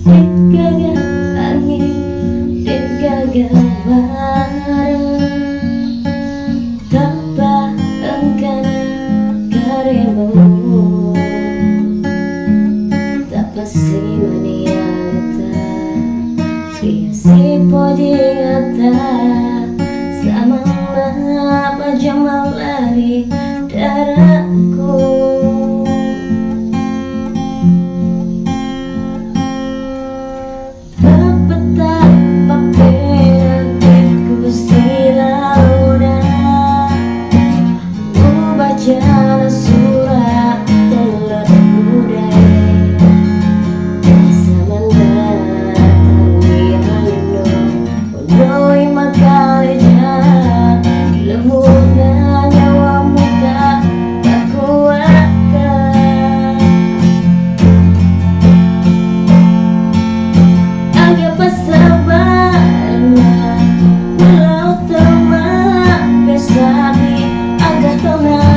Degaga angin, degaga barang tanpa engkana karemamu tapasi maniata si pojingata sama apa jamal lari darahku. Jalan surat telah muda Samanda tangiano Undoy magkaleja Lamuna nyawa muda Takuaka Aga pasabarna Walau teman besabi Aga tenang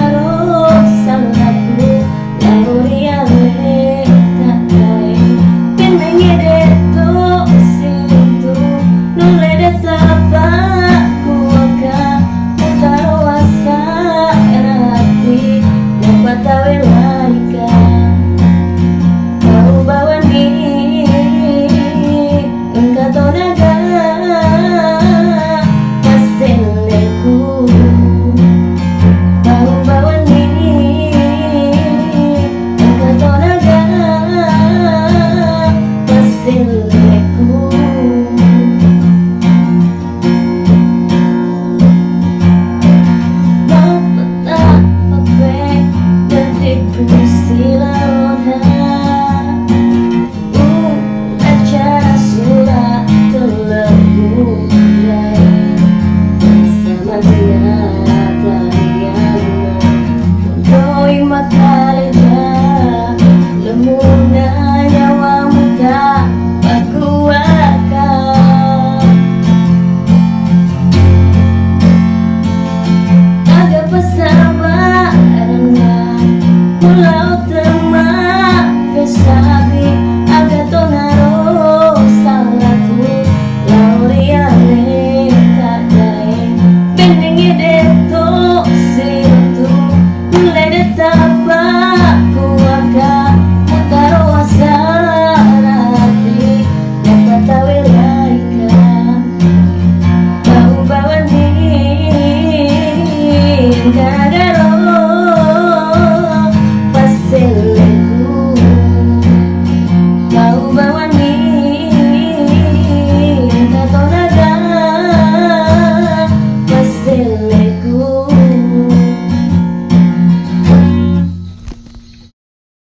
Pulau temak kesabi aga tona